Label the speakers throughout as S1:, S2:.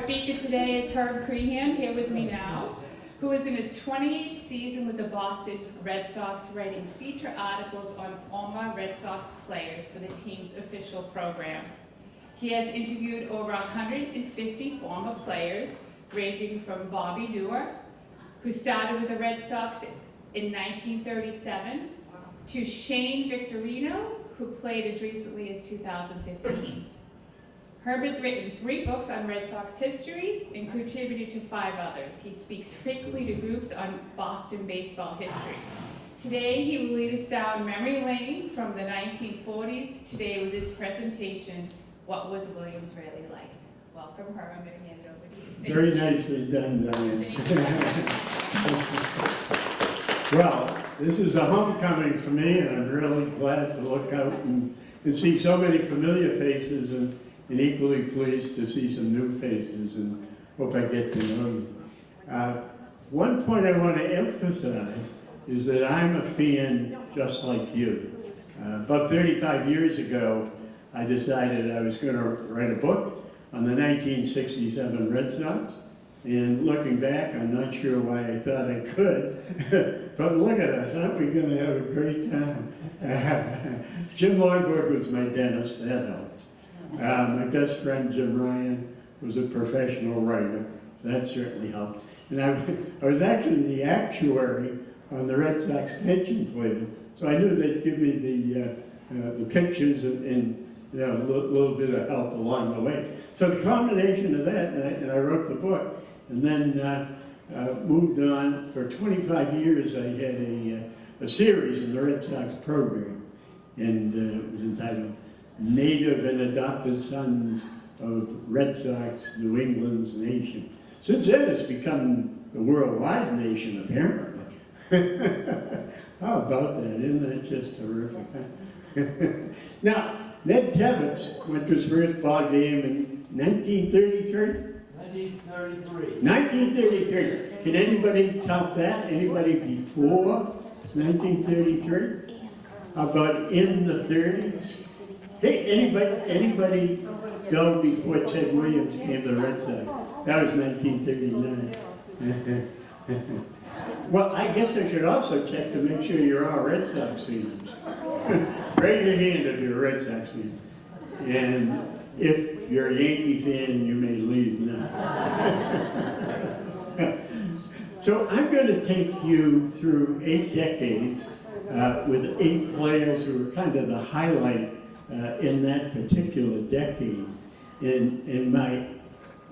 S1: Speaker today is Herb Crehan, here with me now, who is in his 28th season with the Boston Red Sox, writing feature articles on former Red Sox players for the team's official program. He has interviewed over 150 former players, ranging from Bobby Doerr, who started with the Red Sox in 1937, to Shane Victorino, who played as recently as 2015. Herb has written 3 books on Red Sox history and contributed to 5 others. He speaks frequently to groups on Boston baseball history. Today, he will lead us down memory lane from the 1940s today with his presentation, What Was Williams Really Like? Welcome, Herb. I'm going to hand it over to you.
S2: Very nicely done, Diane. Well, this is a homecoming for me, and I'm really glad to look out and see so many familiar faces, and equally pleased to see some new faces, and hope I get to know you. One point I want to emphasize is that I'm a fan just like you. About 35 years ago, I decided I was going to write a book on the 1967 Red Sox, and looking back, I'm not sure why I thought I could, but look at us, aren't we going to have a great time? Jim Longborg was my dentist, that helped. My best friend Jim Ryan was a professional writer. That certainly helped. And I was actually the actuary on the Red Sox pension plan, so I knew they'd give me the pictures and you know, a little bit of help along the way. So the combination of that, and I wrote the book, and then moved on. For 25 years, I had a series in the Red Sox program, and it was entitled Native and Adopted Sons of Red Sox, New England's Nation. Since then, it's become the worldwide nation, apparently. How about that? Isn't that just terrific? Huh? Now, Ned Tebbets went to his first ball game in 1933?
S3: 1933.
S2: 1933. Can anybody top that? Anybody before 1933? How about in the 30s? Hey, anybody go before Ted Williams came to the Red Sox? That was 1939. Well, I guess I should also check to make sure you're all Red Sox fans. Raise your hand if you're a Red Sox fan. And if you're a Yankee fan, you may leave now. So I'm going to take you through 8 decades with 8 players who were kind of the highlight in that particular decade. And my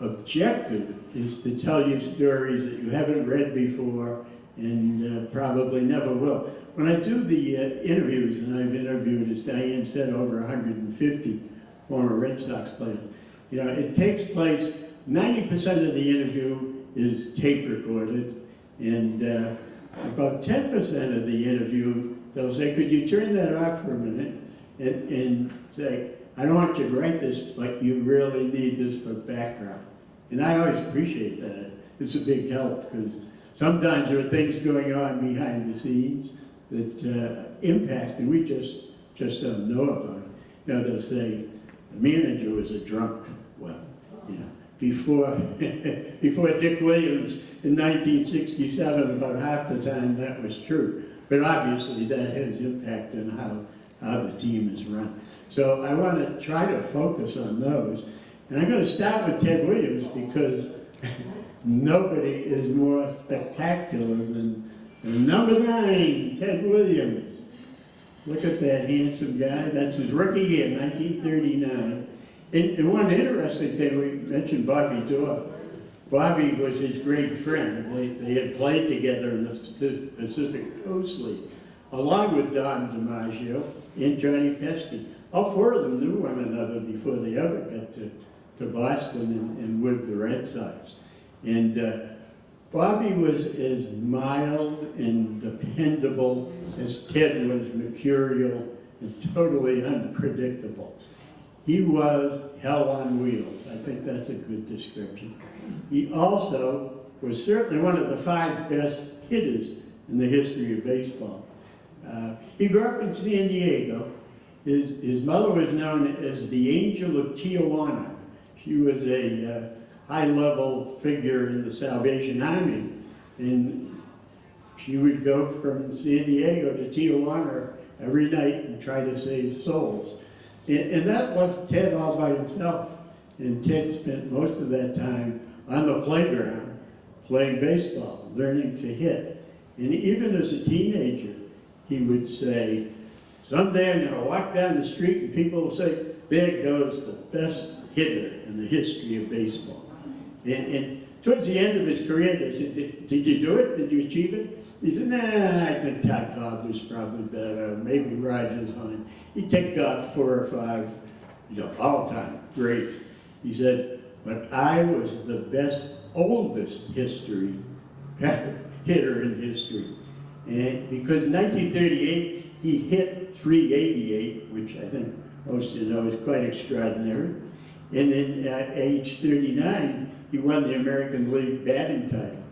S2: objective is to tell you stories that you haven't read before and probably never will. When I do the interviews, and I've interviewed, as Diane said, over 150 former Red Sox players, you know, it takes place, 90% of the interview is tape recorded, and about 10% of the interview, they'll say, could you turn that off for a minute? And say, I don't want you to write this, but you really need this for background. And I always appreciate that. It's a big help, because sometimes there are things going on behind the scenes that impact, and we just don't know about it. You know, they'll say, the manager was a drunk. Well, you know, before Dick Williams in 1967, about half the time that was true. But obviously that has impact on how the team is run. So I want to try to focus on those. And I'm going to start with Ted Williams because nobody is more spectacular than number 9, Ted Williams. Look at that handsome guy. That's his rookie year, 1939. And one interesting thing, we mentioned Bobby Doerr. Bobby was his great friend. They had played together in the Pacific Coast League, along with Don DiMaggio and Johnny Pesky. All 4 of them knew one another before they ever got to Boston and with the Red Sox. And Bobby was as mild and dependable as Ted was mercurial and totally unpredictable. He was hell on wheels. I think that's a good description. He also was certainly one of the 5 best hitters in the history of baseball. He grew up in San Diego. His mother was known as the Angel of Tijuana. She was a high-level figure in the Salvation Army, and she would go from San Diego to Tijuana every night and try to save souls. And that left Ted all by himself. And Ted spent most of that time on the playground playing baseball, learning to hit. And even as a teenager, he would say, someday I'm going to walk down the street and people will say, there goes the best hitter in the history of baseball. And towards the end of his career, they said, did you do it? Did you achieve it? He said, nah, I think Ty Cobb was probably better, maybe Rogers Hine. He ticked off 4 or 5, all-time greats. He said, but I was the best, oldest hitter in history. And because in 1938, he hit .388, which I think most of you know is quite extraordinary. And then at age 39, he won the American League batting title,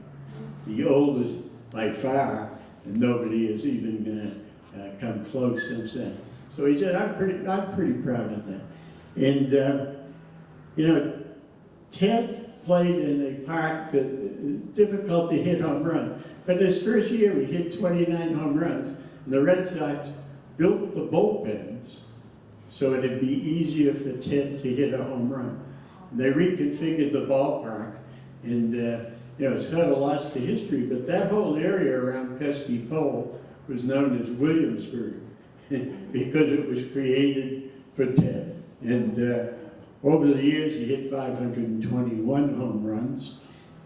S2: the oldest by far, and nobody has even come close since then. So he said, I'm pretty proud of that. And Ted played in a park that is difficult to hit home runs. But his first year, we hit 29 home runs, and the Red Sox built the bullpens so it'd be easier for Ted to hit a home run. And they reconfigured the ballpark, and it's not a loss to history, but that whole area around Pesky Pole was known as Williamsburg because it was created for Ted. And over the years, he hit 521 home runs,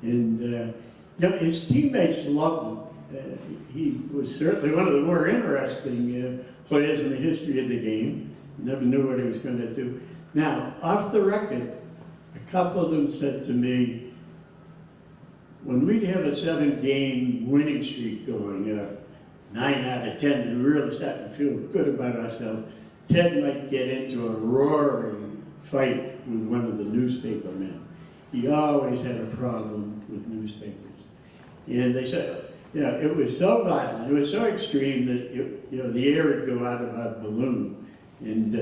S2: and his teammates loved him. He was certainly one of the more interesting players in the history of the game. You never knew what he was going to do. Now, off the record, a couple of them said to me, when we'd have a 7-game winning streak going, 9 out of 10, and we really started to feel good about ourselves, Ted might get into a roaring fight with one of the newspaper men. He always had a problem with newspapers. And they said, it was so violent, it was so extreme that the air would go out of our balloon. And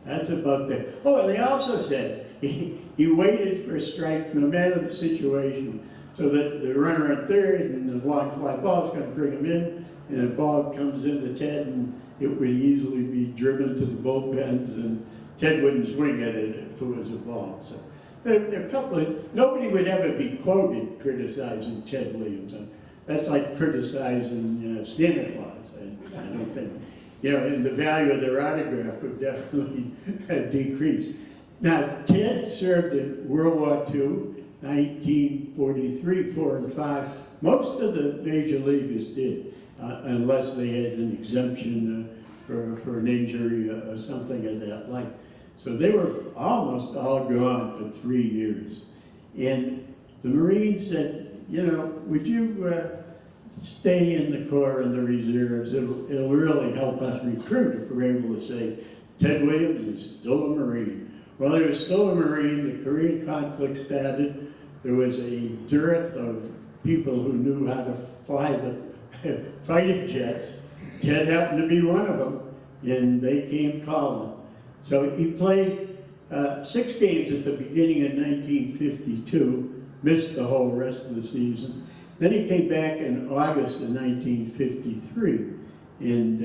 S2: that's about that. Oh, and they also said he waited for a strike no matter the situation, so that the runner at third and the long fly ball is going to bring him in, and the ball comes into Ted, and it would easily be driven to the bullpens, and Ted wouldn't swing at it if it was a ball. So there are a couple of, nobody would ever be quoted criticizing Ted Williams. That's like criticizing Santa Claus. I don't think, and the value of their autograph would definitely decrease. Now, Ted served in World War II, 1943, 4 and 5. Most of the major leaguers did, unless they had an exemption for an injury or something of that like. So they were almost all gone for 3 years. And the Marines said, would you stay in the Corps and the reserves? It'll really help us recruit if we're able to say, Ted Williams is still a Marine. Well, he was still a Marine. The Korean conflict started. There was a dearth of people who knew how to fly the fighter jets. Ted happened to be one of them, and they came calling. So he played 6 games at the beginning of 1952, missed the whole rest of the season. Then he came back in August of 1953, and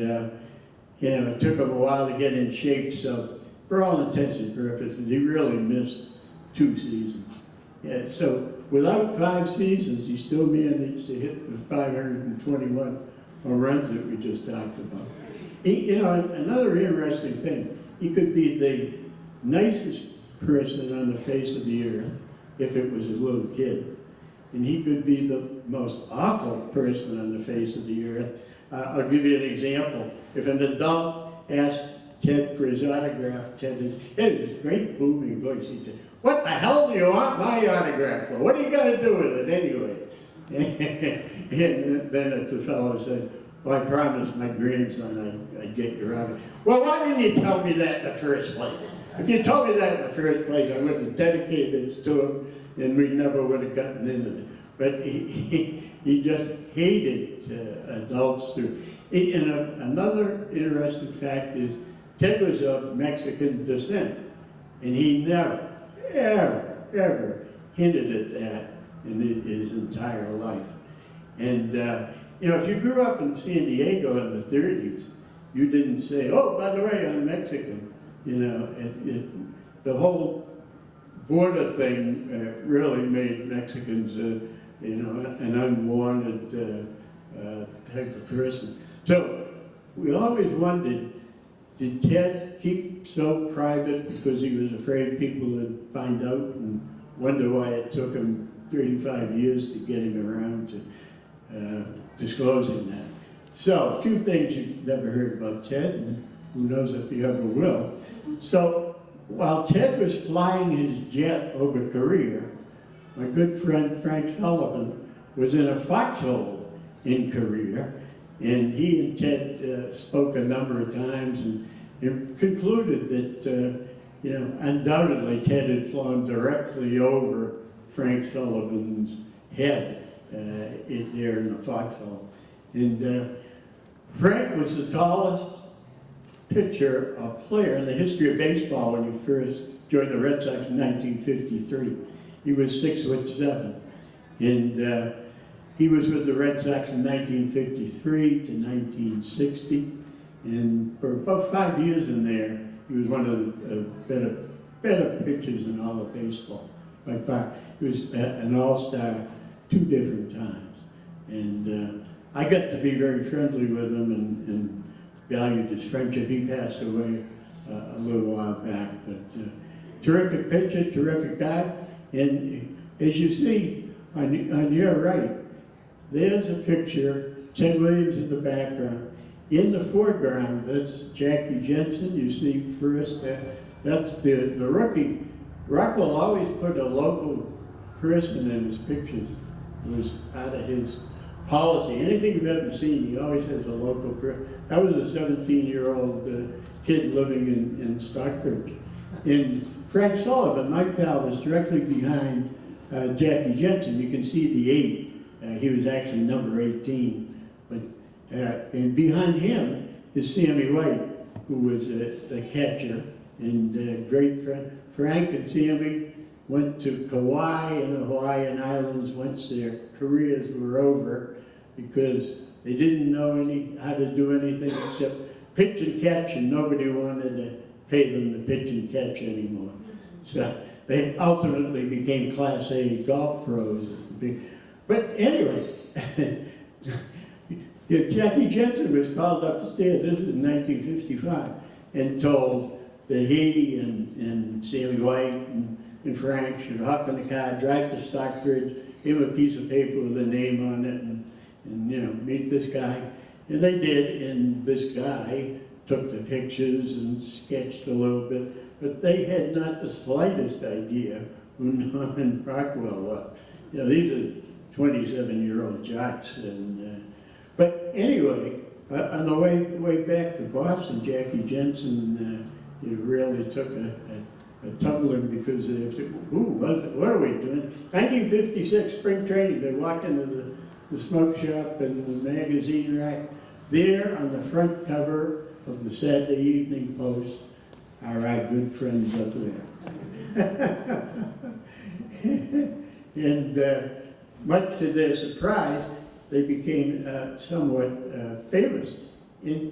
S2: it took him a while to get in shape, so for all intents and purposes, he really missed 2 seasons. Yeah, so without 5 seasons, he still managed to hit the 521 home runs that we just talked about. Another interesting thing, he could be the nicest person on the face of the earth if it was a little kid. And he could be the most awful person on the face of the earth. I'll give you an example. If an adult asked Ted for his autograph, Ted has this great booming voice. He'd say, "What the hell do you want my autograph for? What are you going to do with it anyway?" And then if the fellow said, "Well, I promised my grandson I'd get your autograph." "Well, why didn't you tell me that in the first place? If you told me that in the first place, I would have dedicated it to him, and we never would have gotten into it." But he just hated adults too. And another interesting fact is, Ted was of Mexican descent, and he never, ever hinted at that in his entire life. And, if you grew up in San Diego in the 30s, you didn't say, oh, by the way, I'm Mexican. The whole border thing really made Mexicans, an unwanted type of person. So we always wondered, did Ted keep so private because he was afraid people would find out, and wonder why it took him 35 years to get him around to disclosing that? So, a few things you've never heard about Ted, and who knows if you ever will. So, while Ted was flying his jet over Korea, my good friend Frank Sullivan was in a foxhole in Korea, and he and Ted spoke a number of times and concluded that, undoubtedly Ted had flown directly over Frank Sullivan's head there in the foxhole. And Frank was the tallest pitcher or player in the history of baseball when he first joined the Red Sox in 1953. He was 6'7", and he was with the Red Sox from 1953 to 1960, and for about 5 years in there, he was one of the better pitchers in all of baseball by far. He was an all-star 2 different times, and I got to be very friendly with him and valued his friendship. He passed away a little while back, but terrific pitcher, terrific guy. And as you see on your right, there's a picture, Ted Williams in the background. In the foreground, that's Jackie Jensen, you see first. That's the rookie. Rockwell always put a local person in his pictures. It was part of his policy. Anything you've ever seen, he always has a local person. That was a 17-year-old kid living in Stockbridge. And Frank Sullivan, my pal, was directly behind Jackie Jensen. You can see the 8. He was actually number 18. But and behind him is Sammy White, who was the catcher and great friend. Frank and Sammy went to Kauai and the Hawaiian Islands once their careers were over because they didn't know how to do anything except pitch and catch, and nobody wanted to pay them to pitch and catch anymore. So they ultimately became Class A golf pros. But anyway, Jackie Jensen was called upstairs, this was in 1955, and told that he and Sammy White and Frank should hop in the car, drive to Stockbridge, give him a piece of paper with a name on it, and meet this guy. And they did, and this guy took the pictures and sketched a little bit, but they had not the slightest idea who Norman Rockwell was. These are 27-year-old jocks. But anyway, on the way back to Boston, Jackie Jensen really took a tumbling because they said, who was it? What are we doing? 1956 spring training, they walked into the smoke shop and the magazine rack. There on the front cover of the Saturday Evening Post are our good friends up there. And much to their surprise, they became somewhat famous. And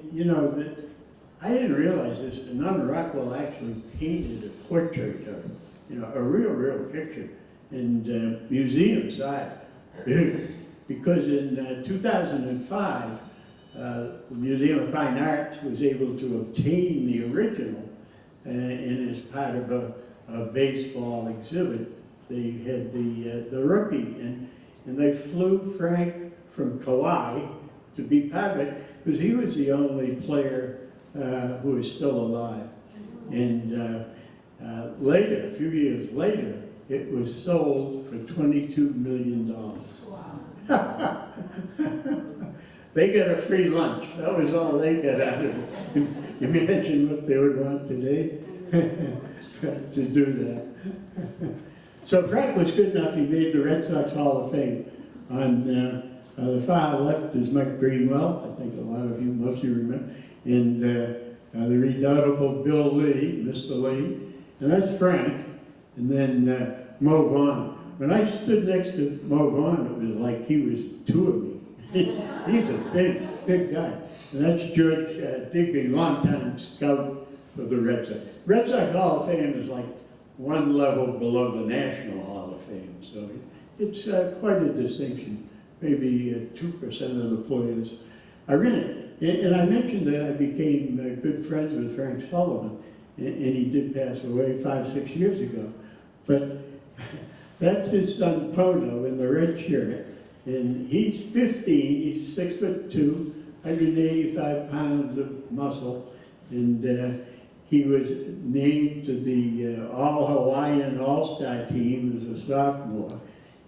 S2: I didn't realize this, but Norman Rockwell actually painted a portrait of him, a real picture, and museum size. Because in 2005, the Museum of Fine Arts was able to obtain the original, and as part of a baseball exhibit, they had the rookie, and they flew Frank from Kauai to be part of it, because he was the only player who was still alive. And later, a few years later, it was sold for $22 million. Wow. They got a free lunch. That was all they got out of it. Imagine what they would want today to do that. So Frank was good enough, he made the Red Sox Hall of Fame. On the far left is Mike Greenwell, I think a lot of you, most of you remember, and the redoubtable Bill Lee, Mr. Lee, and that's Frank, and then Mo Vaughn. when I stood next to Mo Vaughn, it was like he was two of me. He's a big guy. And that's George Digby, longtime scout for the Red Sox. Red Sox Hall of Fame is like one level below the National Hall of Fame, so it's quite a distinction. Maybe 2% of the players are in it. And I mentioned that I became good friends with Frank Sullivan, and he did pass away 5-6 years ago. But that's his son Pono in the red shirt, and he's 15, he's 6'2", 185 pounds of muscle, and he was named to the All-Hawaiian All-Star team as a sophomore.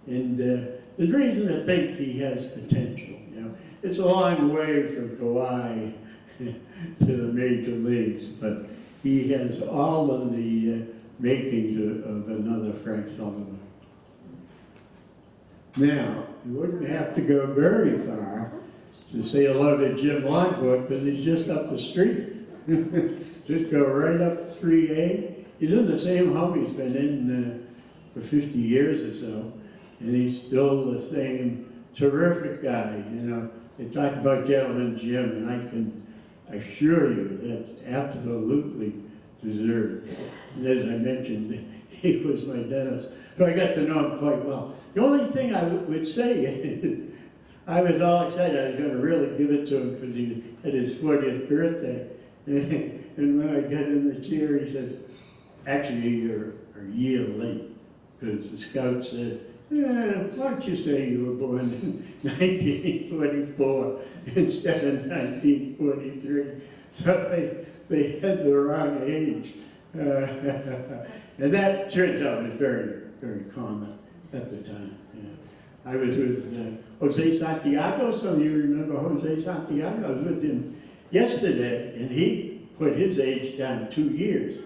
S2: And there's reason to think he has potential. You know, it's a long way from Kawhi to the major leagues, but he has all of the makings of another Frank Sullivan. Now, you wouldn't have to go very far to say hello to Jim Longwood, because he's just up the street. Just go right up 3A. He's in the same home he's been in for 50 years or so, and he's still the same terrific guy. You know, they talk about Gentleman Jim, and I can assure you that's absolutely deserved. And as I mentioned, he was my dentist, so I got to know him quite well. The only thing I would say is, I was all excited. I was going to really give it to him because he had his 40th birthday. And when I got in the chair, he said, actually, you're a year late, because the scout said, why don't you say you were born in 1944 instead of 1943? So they had the wrong age. And that turns out was very, very common at the time. Yeah. I was with Jose Santiago. Some of you remember Jose Santiago. I was with him yesterday, and he put his age down 2 years.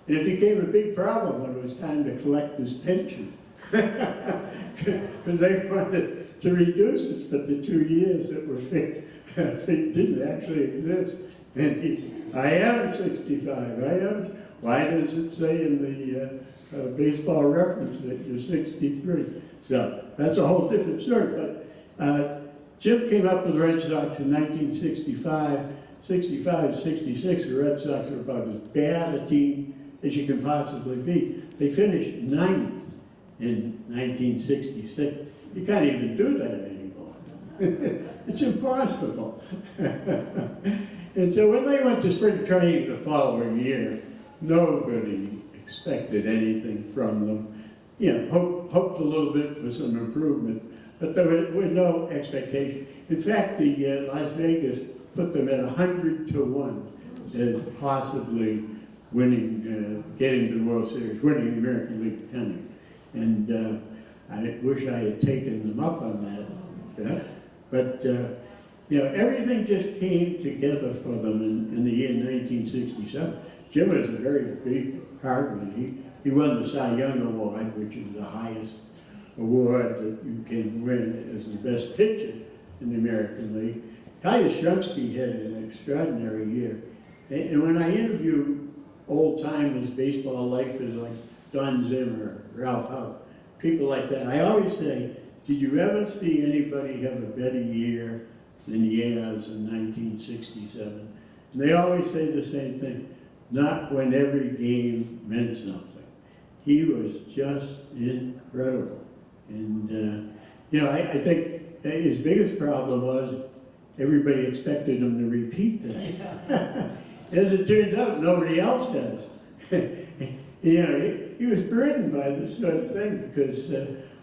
S2: And it became a big problem when it was time to collect his pension. Because they wanted to reduce it, but the 2 years that were fixed didn't actually exist. And he's, I am 65, I am. Why does it say in the baseball reference that you're 63? So that's a whole different story. But Jim came up with the Red Sox in 1965, 65, 66. The Red Sox were about as bad a team as you can possibly be. They finished 9th in 1966. You can't even do that anymore. It's impossible. And so when they went to spring training the following year, nobody expected anything from them. You know, hoped a little bit for some improvement, but there were no expectations. In fact, the Las Vegas put them at 100-1 as possibly winning, getting to the World Series, winning the American League pennant. And I wish I had taken them up on that. Yeah? But you know, everything just came together for them in the year 1967. Jim was a very big part of it. He won the Cy Young Award, which is the highest award that you can win as the best pitcher in the American League. Ty Yastrzemski had an extraordinary year. And when I interview old-timers, baseball lifers like Don Zimmer, Ralph Howe, people like that, I always say, did you ever see anybody have a better year than Yaz in 1967? And they always say the same thing, not when every game meant something. He was just incredible. And, you know, I think his biggest problem was everybody expected him to repeat that. As it turns out, nobody else does. You know, he was burdened by this sort of thing because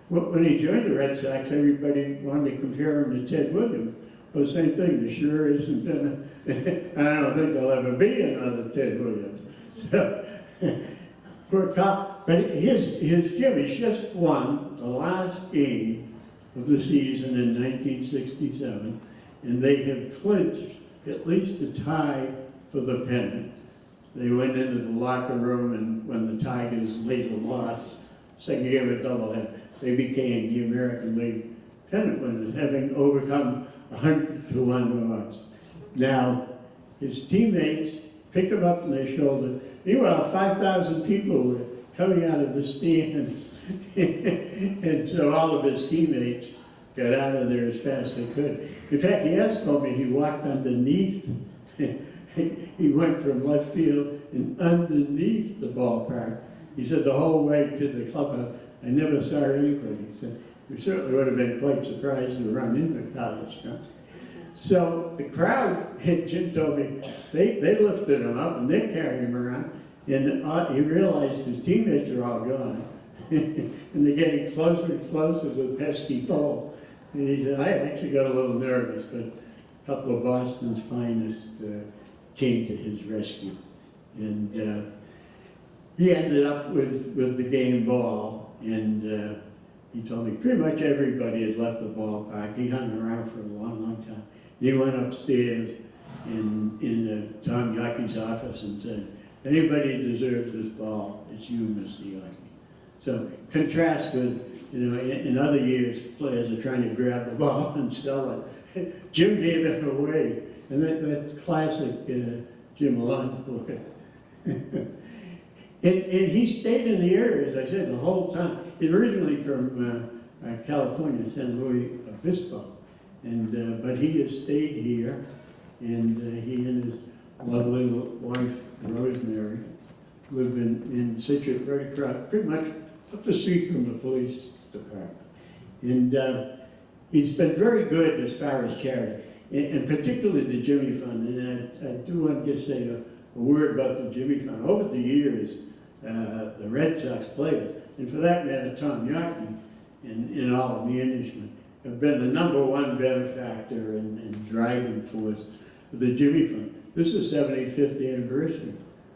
S2: when he joined the Red Sox, everybody wanted to compare him to Ted Williams. Well, the same thing, there sure isn't gonna, I don't think there'll ever be another Ted Williams. So, poor cop, but his Jimmy's just won the last game of the season in 1967, and they have clinched at least a tie for the pennant. They went into the locker room, and when the Tigers later lost, second game of doubleheader, they became the American League pennant winners, having overcome 100-1 odds. Now, his teammates picked him up on their shoulders. Meanwhile, 5,000 people were coming out of the stands. And so all of his teammates got out of there as fast as they could. In fact, he has told me he walked underneath. He went from left field and underneath the ballpark. He said the whole way to the clubhouse, I never saw anybody. He said, we certainly would have been quite surprised to run into college. Huh? So the crowd, Jim told me, they lifted him up and they carried him around. And he realized his teammates are all gone. And they're getting closer and closer to the pesky pole. And he said, I actually got a little nervous, but a couple of Boston's finest came to his rescue. And he ended up with the game ball. And he told me pretty much everybody had left the ballpark. He hung around for a long, long time. And he went upstairs in Tom Yockey's office and said, anybody who deserves this ball, it's you, Mr. Yockey. So contrast with, in other years, players are trying to grab the ball and sell it. Jim gave it away, and that's classic Jim along for it. And he stayed in the area, as I said, the whole time. He's originally from California, San Luis Obispo, but he has stayed here, and he and his lovely wife, Rosemary, live in Situate, right across, pretty much up the street from the police department. And he's been very good as far as charity, and particularly the Jimmy Fund. And I do want to just say a word about the Jimmy Fund. Over the years, the Red Sox players, and for that matter, Tom Yockey and all of management, have been the #1 benefactor and driving force for the Jimmy Fund. This is 75th anniversary.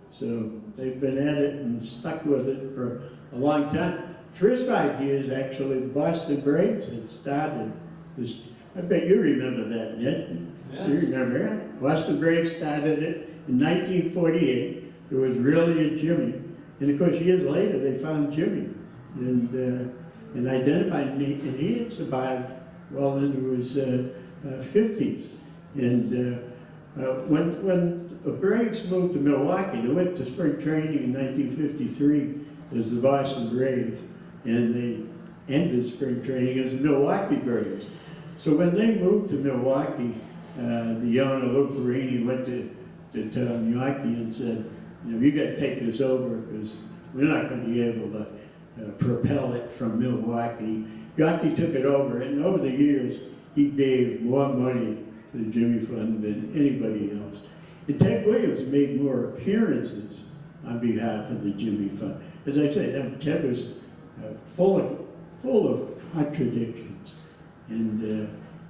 S2: So they've been at it and stuck with it for a long time. First 5 years, actually, the Boston Braves had started this. I bet you remember that, Ned. Yes. You remember it? Boston Braves started it in 1948. It was really a Jimmy. And of course, years later, they found Jimmy and identified him. And he had survived well into his 50s. And when the Braves moved to Milwaukee, they went to spring training in 1953 as the Boston Braves, and they ended spring training as the Milwaukee Braves. So when they moved to Milwaukee, the owner, Lou Perini, went to Tom Yockey and said, you got to take this over because we're not going to be able to propel it from Milwaukee. Yockey took it over, and over the years, he gave more money to the Jimmy Fund than anybody else. And Ted Williams made more appearances on behalf of the Jimmy Fund. As I said, Ted was full of contradictions, and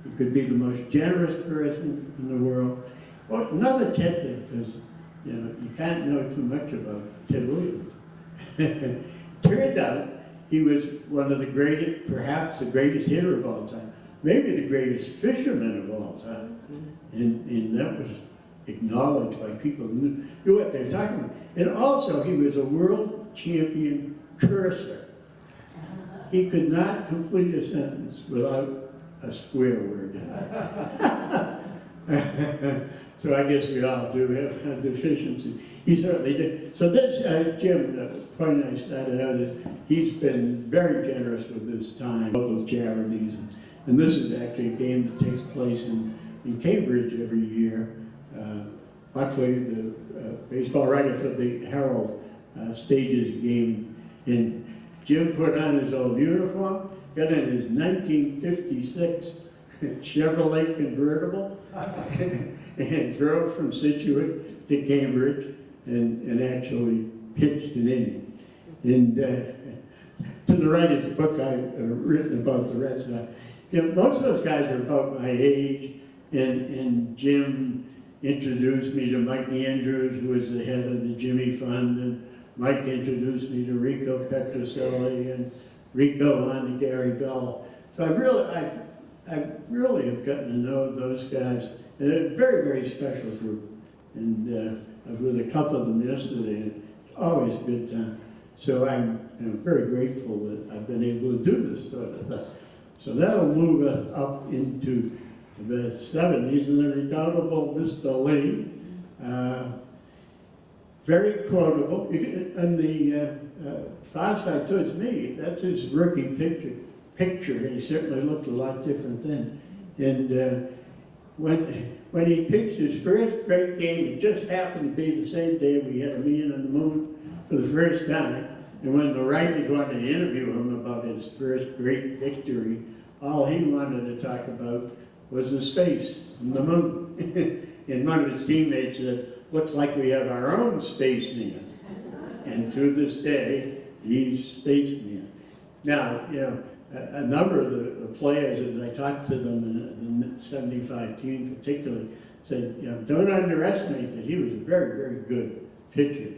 S2: he could be the most generous person in the world. Well, another Ted thing, because you can't know too much about Ted Williams. Turned out he was one of the greatest, perhaps the greatest hitter of all time, maybe the greatest fisherman of all time, and that was acknowledged by people who knew what they were talking about. And also, he was a world champion cursor. He could not complete a sentence without a swear word. So I guess we all do have deficiencies. He certainly did. So this, Jim, the point I started out is he's been very generous with his time, local charities, and this is actually a game that takes place in Cambridge every year. Buckley, the baseball writer for the Herald, stages a game, and Jim put on his old uniform, got in his 1956 Chevrolet convertible, and drove from Situate to Cambridge and actually pitched an inning. And to the writer's book I've written about the Red Sox, most of those guys are about my age, and Jim introduced me to Mike Andrews, who was the head of the Jimmy Fund, and Mike introduced me to Rico Petroselli, and Rico on to Gary Bell. So I really have gotten to know those guys. And a very, very special group. And I was with a couple of them yesterday, and it's always a good time. So I'm very grateful that I've been able to do this sort of stuff. So that'll move us up into the 70s, and the redoubtable Mr. Lee. very quotable. On the far side towards me, that's his rookie picture. He certainly looked a lot different then. And when he pitched his first great game, it just happened to be the same day we had a man on the moon for the first time. And when the writers wanted to interview him about his first great victory, all he wanted to talk about was the space and the moon. And one of his teammates said, "Looks like we have our own spaceman." And to this day, he's spaceman. Now, you know, a number of the players, as I talked to them in the 75 team particularly, said, you know, don't underestimate that he was a very, very good pitcher.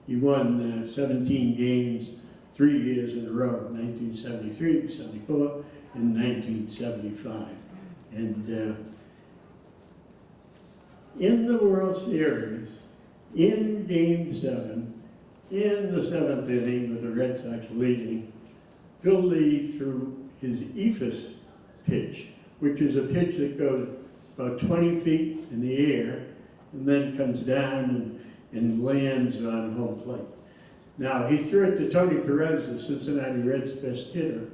S2: He won 17 games 3 years in a row, 1973, 74, and 1975. And in the World Series, in Game 7, in the 7th inning with the Red Sox leading, Bill Lee threw his ephus pitch, which is a pitch that goes about 20 feet in the air and then comes down and lands on home plate. Now, he threw it to Tony Perez, the Cincinnati Reds' best hitter,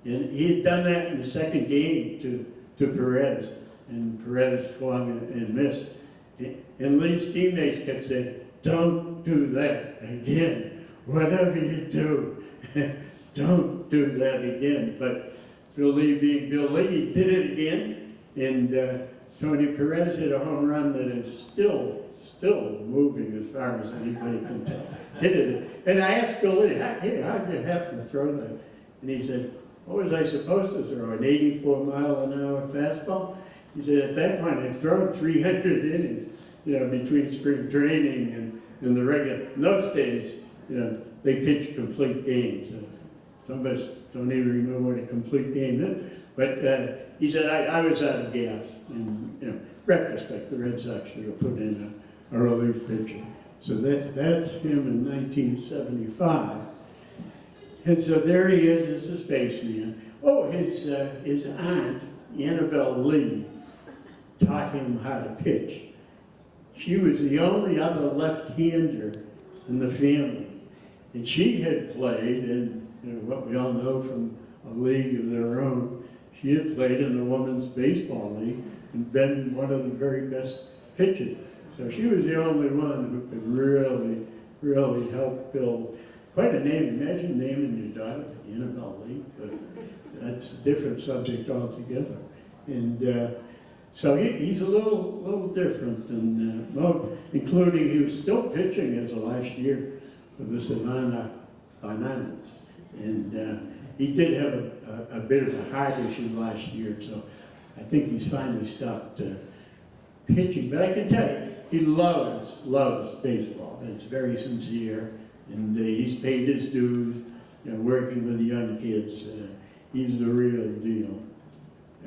S2: and he had done that in the second game to Perez, and Perez swung and missed. And Lee's teammates kept saying, "Don't do that again. Whatever you do, don't do that again." But Bill Lee, being Bill Lee, he did it again, and Tony Perez hit a home run that is still moving as far as anybody can tell. Hit it. And I asked Bill Lee, "Hey, how did you have to throw that?" And he said, "What was I supposed to throw, an 84-mile-an-hour fastball?" He said, "At that point, I'd thrown 300 innings, you know, between spring training and the regular. In those days, you know, they pitched complete games. Some of us don't even remember what a complete game is. But he said, I was out of gas. And, you know, retrospect, the Red Sox should have put in a relief pitcher. So that's him in 1975. And so there he is as a spaceman. Oh, his aunt, Annabelle Lee, taught him how to pitch. She was the only other left-hander in the family. And she had played in, you know, what we all know from a league of their own. She had played in the Women's Baseball League and been one of the very best pitchers. So she was the only one who could really, really help build quite a name. Imagine naming your daughter Annabelle Lee, but that's a different subject altogether. And so he's a little different than most, including he was still pitching as of last year for the Savannah Bananas. And he did have a bit of a heart issue last year, so I think he's finally stopped pitching. But I can tell you, he loves baseball. It's very sincere, and he's paid his dues, you know, working with the young kids. He's the real deal,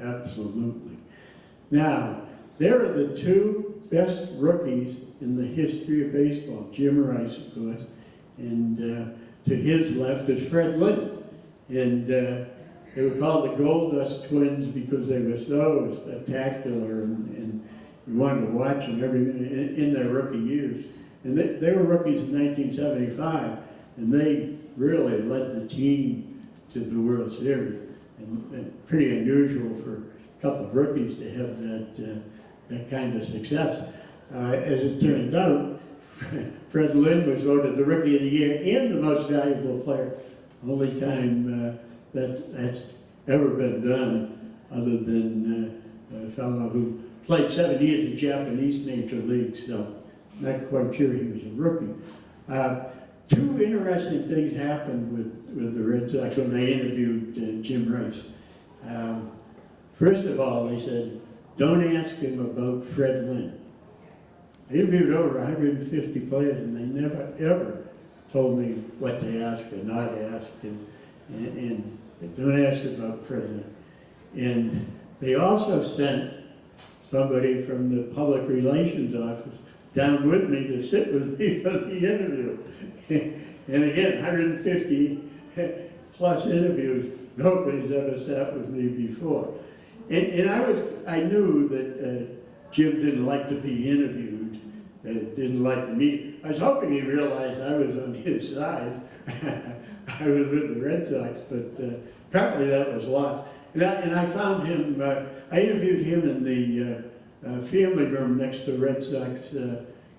S2: absolutely. Now, there are the two best rookies in the history of baseball. Jim Rice, of course, and to his left is Fred Lynn. And they were called the Gold Dust Twins because they were so spectacular, and you wanted to watch them every minute in their rookie years. And they were rookies in 1975, and they really led the team to the World Series. And pretty unusual for a couple of rookies to have that kind of success. As it turned out, Fred Lynn was voted the Rookie of the Year and the most valuable player. Only time that's ever been done, other than a fellow who played 7 years in Japanese Major League, so not quite sure he was a rookie. Two interesting things happened with the Red Sox when I interviewed Jim Rice. First of all, they said, don't ask him about Fred Lynn. I interviewed over 150 players, and they never, ever told me what to ask or not ask, and don't ask about Fred Lynn. And they also sent somebody from the public relations office down with me to sit with me for the interview. And again, 150 plus interviews, nobody's ever sat with me before. And I knew that Jim didn't like to be interviewed, didn't like the meeting. I was hoping he realized I was on his side. I was with the Red Sox, but apparently that was lost. And I found him, I interviewed him in the family room next to the Red Sox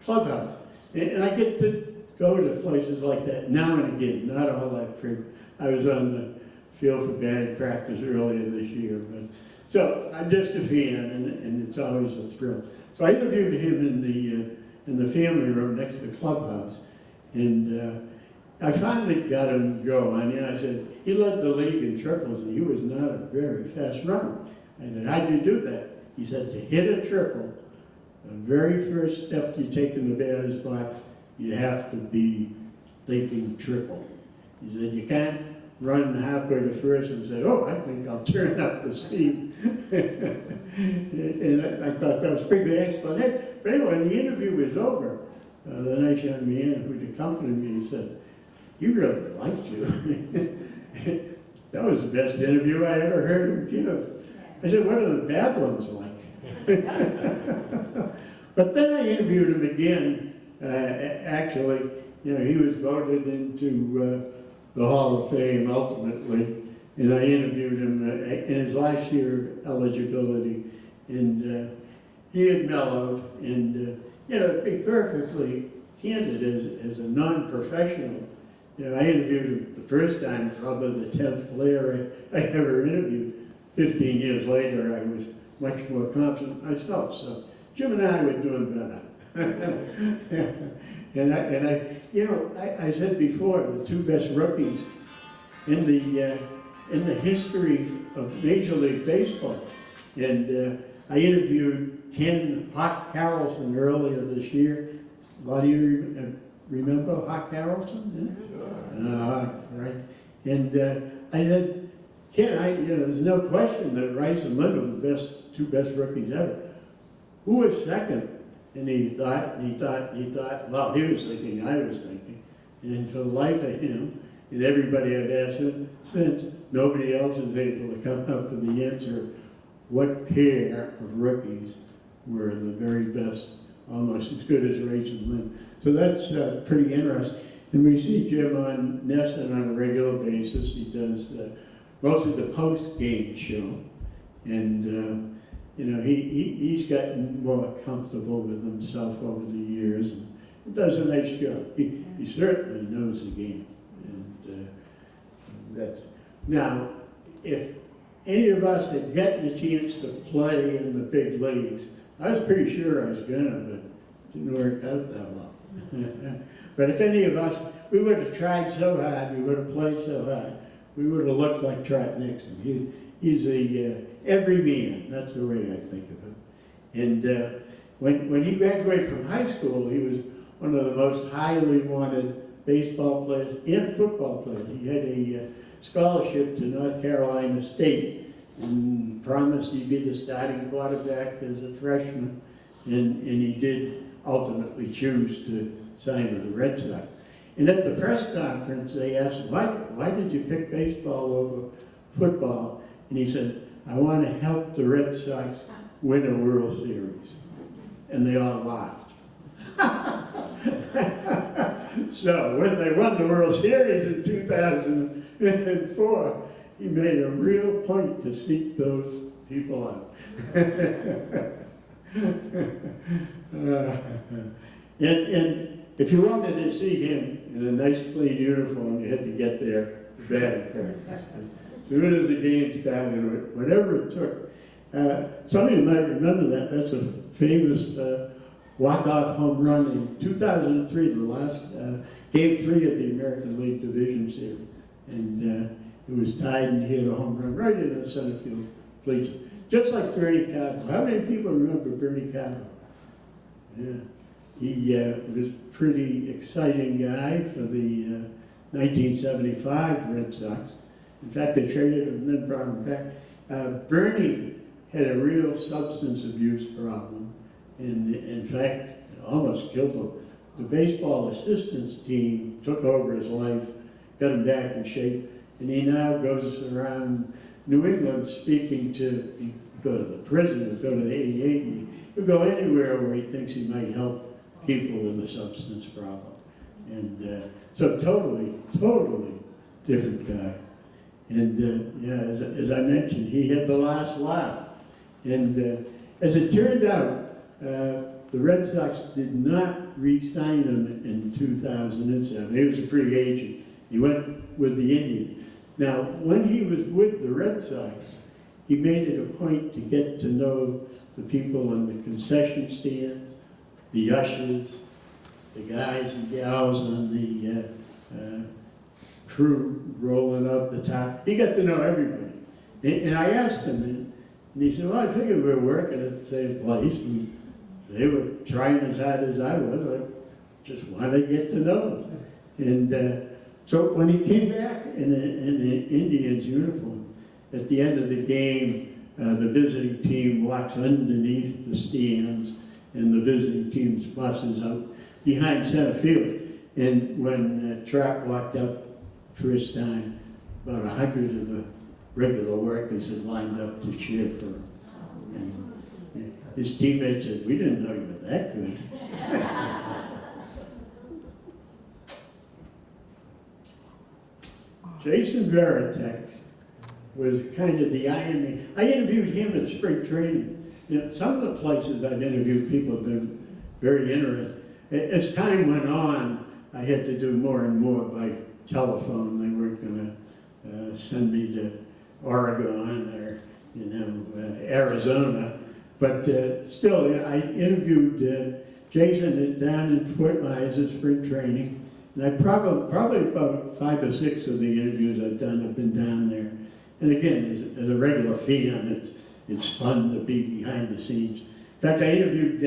S2: clubhouse. And I get to go to places like that now and again, not all that frequent. I was on the field for batting practice earlier this year. But, so I'm just a fan, and it's always a thrill. So I interviewed him in the family room next to the clubhouse. And I finally got him to go. I mean, I said, he led the league in triples, and he was not a very fast runner. I said, how'd you do that? He said, to hit a triple, the very first step you take in the batter's box, you have to be thinking triple. He said, you can't run halfway to first and say, oh, I think I'll turn up the speed. And I thought that was a pretty good explanation. But anyway, when the interview was over, the nice young man who'd accompanied me, he said, he really liked you. That was the best interview I ever heard him give. I said, what are the bad ones like? But then I interviewed him again. Actually, you know, he was voted into the Hall of Fame ultimately, and I interviewed him in his last year of eligibility, and he had mellowed, and you know, to be perfectly candid, as a non-professional, you know, I interviewed him the first time, probably the 10th player I ever interviewed. 15 years later, I was much more confident myself. So Jim and I were doing better. and I, you know, I said before, the two best rookies in the history of Major League Baseball. And I interviewed Ken Hawk Harrelson earlier this year. A lot of you remember Hawk Harrelson? Yeah? Right. And I said, Ken, you know, there's no question that Rice and Lynn are the two best rookies ever. Who was second? And he thought, well, he was thinking, I was thinking. And for the life of him, and everybody I'd asked him since, nobody else is able to come up with the answer. What pair of rookies were the very best, almost as good as Rice and Lynn? So that's pretty interesting. And we see Jim on Nesson on a regular basis. He does most of the post-game show. And you know, he's gotten more comfortable with himself over the years and does a nice job. He certainly knows the game. And that's, now, if any of us had gotten a chance to play in the big leagues, I was pretty sure I was gonna, but it didn't work out that well. But if any of us, we would have tried so hard, we would have played so hard, we would have looked like Trot Nixon. He's a everyman, that's the way I think of him. And when he graduated from high school, he was one of the most highly wanted baseball players and football players. He had a scholarship to North Carolina State and promised he'd be the starting quarterback as a freshman, and he did ultimately choose to sign with the Red Sox. And at the press conference, they asked him, why did you pick baseball over football? And he said, I want to help the Red Sox win a World Series. And they all laughed. So when they won the World Series in 2004, he made a real point to seek those people out. And if you wanted to see him in a nice clean uniform, you had to get there for batting practice. As soon as the game started, whatever it took. Some of you might remember that. That's a famous walk-off home run in 2003, the last Game 3 of the American League Division Series. And it was tied and he hit a home run right in the center field bleachers. Just like Bernie Cabo. How many people remember Bernie Cabo? Yeah. He was a pretty exciting guy for the 1975 Red Sox. In fact, they traded him and then brought him back. Bernie had a real substance abuse problem, and in fact, almost killed him. The baseball assistance team took over his life, got him back in shape, and he now goes around New England speaking to, he'll go to the prison, he'll go to the AA, he'll go anywhere where he thinks he might help people with a substance problem. And so totally different guy. And yeah, as I mentioned, he had the last laugh. And as it turned out, the Red Sox did not re-sign him in 2007. He was a free agent. He went with the Indians. Now, when he was with the Red Sox, he made it a point to get to know the people in the concession stands, the ushers, the guys and gals on the crew rolling out the top. He got to know everybody. And I asked him, and he said, well, I figured we were working at the same place, and they were trying as hard as I was. I just wanted to get to know them. And so when he came back in an Indians uniform, at the end of the game, the visiting team walks underneath the stands, and the visiting team's bus is out behind center field. And when Trout walked up first time, about 100 of the regular workers had lined up to cheer for him. And his teammates said, we didn't know you were that good. Jason Varitek was kind of the irony. I interviewed him at spring training. You know, some of the places I've interviewed, people have been very interested. As time went on, I had to do more and more by telephone. They weren't going to send me to Oregon or, you know, Arizona. But still, I interviewed Jason down in Fort Myers at spring training. And I probably about 5 or 6 of the interviews I've done have been down there. And again, as a regular fan, it's fun to be behind the scenes. In fact, I interviewed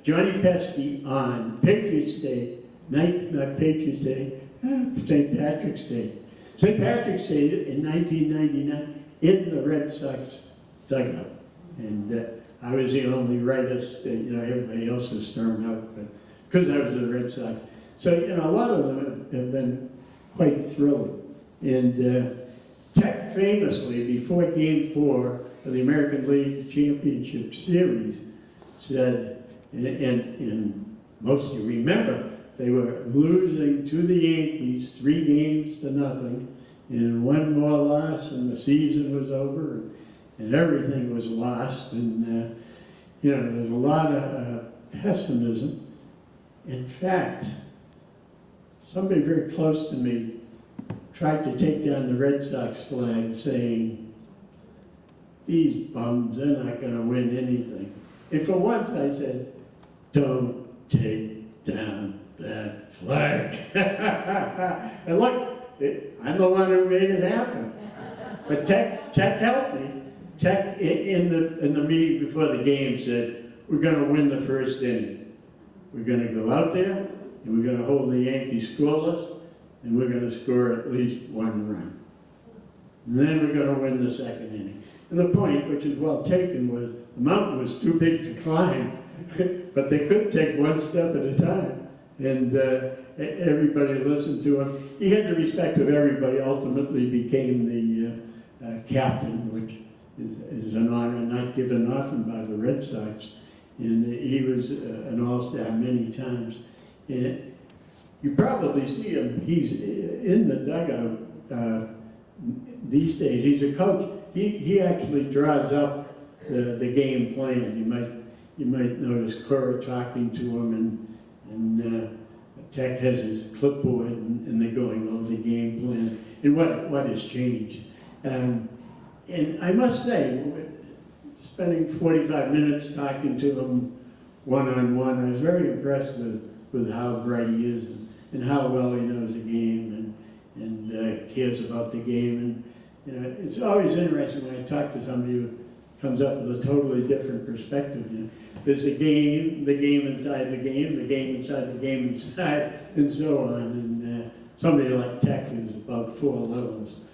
S2: Johnny Pesky on Patriots Day, not Patriots Day, St. Patrick's Day. St. Patrick's Day in 1999 in the Red Sox dugout. And I was the only rightist, you know, everybody else was thrown out, but because I was in the Red Sox. So, you know, a lot of them have been quite thrilling. And Tech famously, before Game 4 of the American League Championship Series, said, and most of you remember, they were losing to the Yankees 3-0, and one more loss and the season was over, and everything was lost. And, you know, there's a lot of pessimism. In fact, somebody very close to me tried to take down the Red Sox flag saying, these bums, they're not going to win anything. And for once I said, don't take down that flag. And look, I'm the one who made it happen. But Tech helped me. Tech in the meeting before the game said, we're going to win the first inning. We're going to go out there and we're going to hold the Yankees scoreless, and we're going to score at least 1 run. And then we're going to win the second inning. And the point, which is well taken, was the mountain was too big to climb, but they could take one step at a time. And everybody listened to him. He had the respect of everybody, ultimately became the captain, which is an honor not given often by the Red Sox. And he was an all-star many times. And you probably see him, he's in the dugout these days. He's a coach. He actually draws up the game plan. You might notice Cora talking to him, and Tech has his clipboard, and they're going over the game plan and what has changed. And I must say, spending 45 minutes talking to him one-on-one, I was very impressed with how bright he is and how well he knows the game and cares about the game. And you know, it's always interesting when I talk to somebody who comes up with a totally different perspective. You know, there's the game inside the game, the game inside the game inside, and so on. And somebody like Tech is about 4 levels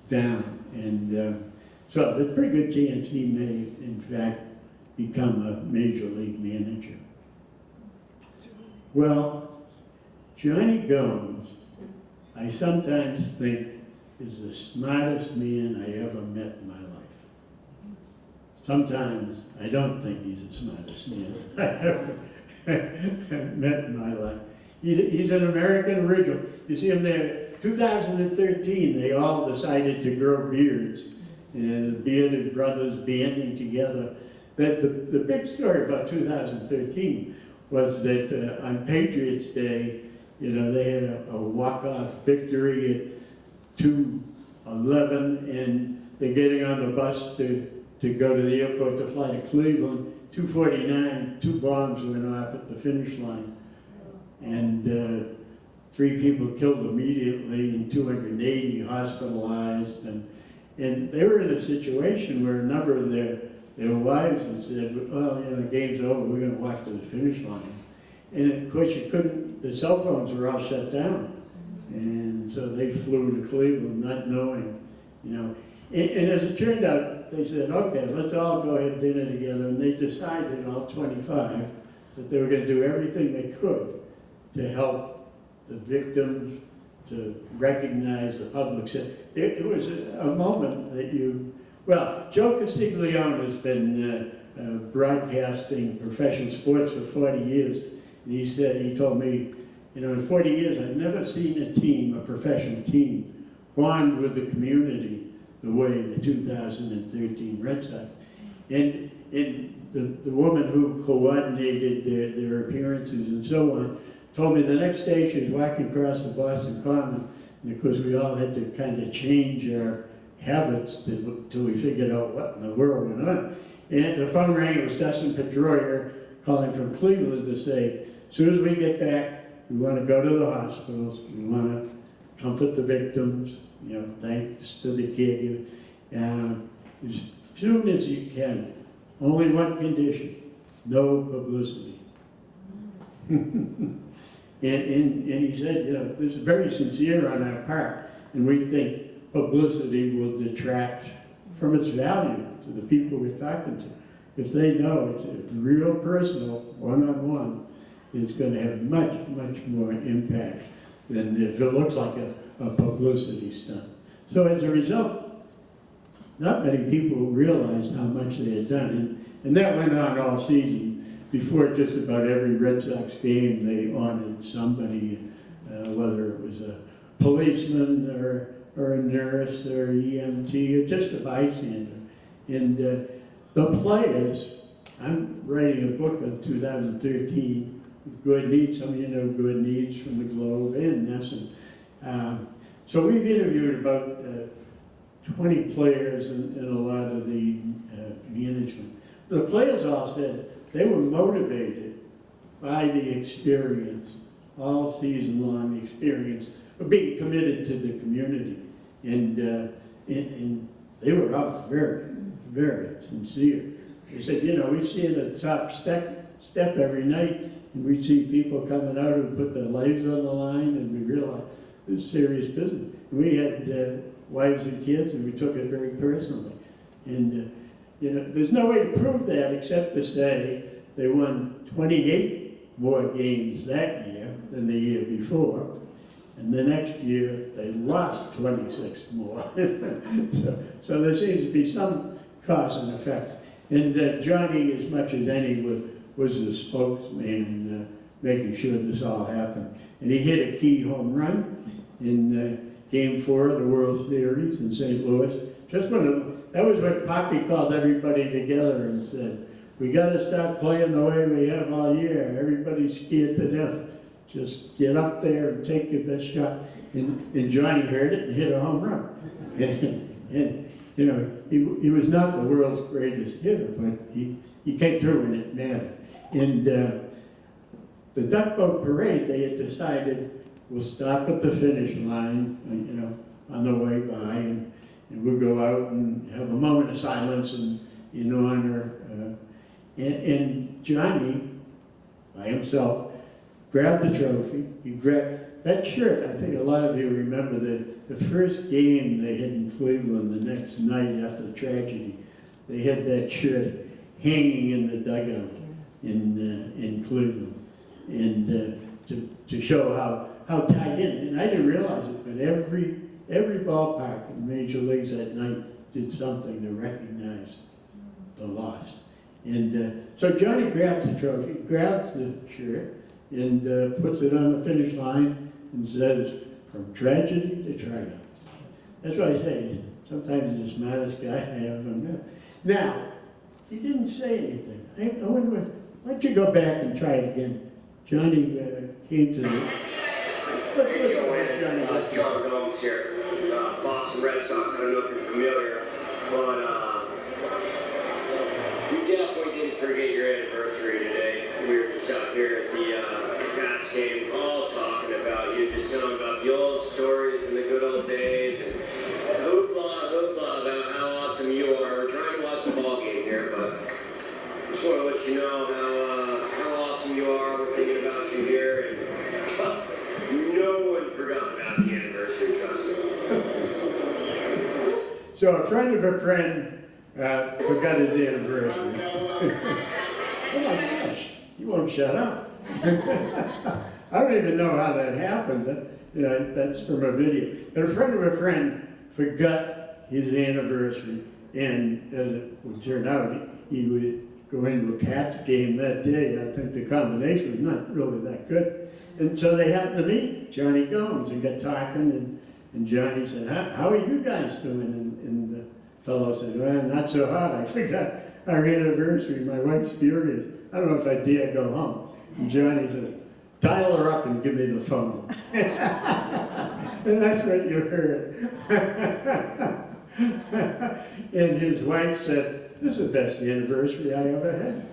S2: down. And so there's a pretty good chance he may, in fact, become a major league manager. Well, Johnny Gomes, I sometimes think, is the smartest man I ever met in my life. Sometimes I don't think he's the smartest man I ever met in my life. He's an American original. You see him there. 2013, they all decided to grow beards, and the bearded brothers banding together. The big story about 2013 was that on Patriots Day, you know, they had a walk-off victory at 2:11, and they're getting on the bus to go to the airport to fly to Cleveland. 2:49, 2 bombs went off at the finish line, and 3 people killed immediately, and 280 hospitalized, and they were in a situation where a number of their wives had said, well, you know, the game's over, we're going to walk to the finish line. And of course you couldn't, the cell phones were all shut down. And so they flew to Cleveland not knowing, you know. And as it turned out, they said, okay, let's all go have dinner together. And they decided, all 25, that they were going to do everything they could to help the victims, to recognize the public. It was a moment that well, Joe Castiglione has been broadcasting professional sports for 40 years. And he told me, you know, in 40 years, I've never seen a professional team, bond with the community the way the 2013 Red Sox. And the woman who coordinated their appearances and so on told me the next day she was walking across the Boston Common, and of course we all had to kind of change our habits till we figured out what in the world went on. And the phone rang. It was Dustin Pedroia calling from Cleveland to say, as soon as we get back, we want to go to the hospitals, we want to comfort the victims, you know, thanks to the caregiver. As soon as you can, only one condition, no publicity. and he said, you know, this is very sincere on our part, and we think publicity will detract from its value to the people we're talking to. If they know it's real personal, one-on-one, it's going to have much, much more impact than if it looks like a publicity stunt. So as a result, not many people realized how much they had done. And that went on all season. Before just about every Red Sox game, they honored somebody, whether it was a policeman or a nurse or EMT or just a bystander. And the players, I'm writing a book in 2013 with Good Needs. Some of you know Good Needs from the Globe and Nesson. So we've interviewed about 20 players and a lot of the management. The players all said they were motivated by the experience, all season long, the experience of being committed to the community. And they were all very, very sincere. They said, you know, we stand at the top step every night, and we see people coming out who put their lives on the line, and we realize this is serious business. We had wives and kids, and we took it very personally. And you know, there's no way to prove that except to say they won 28 more games that year than the year before. And the next year, they lost 26 more. so there seems to be some cause and effect. And Johnny, as much as any, was the spokesman, making sure this all happened. And he hit a key home run in Game 4 of the World Series in St. Louis. That was when Poppy called everybody together and said, we got to start playing the way we have all year. Everybody's scared to death. Just get up there and take your best shot. And Johnny heard it and hit a home run. and you know, he was not the world's greatest hitter, but he came through when it mattered. And the duck boat parade, they had decided we'll stop at the finish line, you know, on the way by, and we'll go out and have a moment of silence in honor. And Johnny, by himself, grabbed the trophy. He grabbed that shirt. I think a lot of you remember the first game they had in Cleveland the next night after the tragedy. They had that shirt hanging in the dugout in Cleveland, and to show how tied in. And I didn't realize it, but every ballpark in Major Leagues that night did something to recognize the loss. And so Johnny grabs the trophy, grabs the shirt, and puts it on the finish line and says, "From tragedy to triumph." That's what I say. Sometimes he's the smartest guy I ever met. Now, he didn't say anything. I wonder, why don't you go back and try it again? Johnny came to the... Let's listen to what Johnny has to say.
S3: John Gomes here, Boston Red Sox. I don't know if you're familiar, but you definitely didn't forget your anniversary today. We were just out here at the Pats game, all talking about you, just telling about the old stories and the good old days, and hoopla, hoopla about how awesome you are. We're trying to watch the ball game here, but I just want to let you know how awesome you are. We're thinking about you here, and no one forgot about the anniversary, trust me.
S2: So a friend of a friend forgot his anniversary. Oh my gosh, you won't shut up. I don't even know how that happens. That's from a video. But a friend of a friend forgot his anniversary, and as it would turn out, he would go into a Pats game that day. I think the combination was not really that good. And so they happened to meet Johnny Gomes and got talking, and Johnny said, how are you guys doing? And the fellow said, well, not so hot. I forgot our anniversary. My wife's furious. I don't know if I dare go home. And Johnny said, dial her up and give me the phone. And that's what you heard. And his wife said, this is the best anniversary I ever had.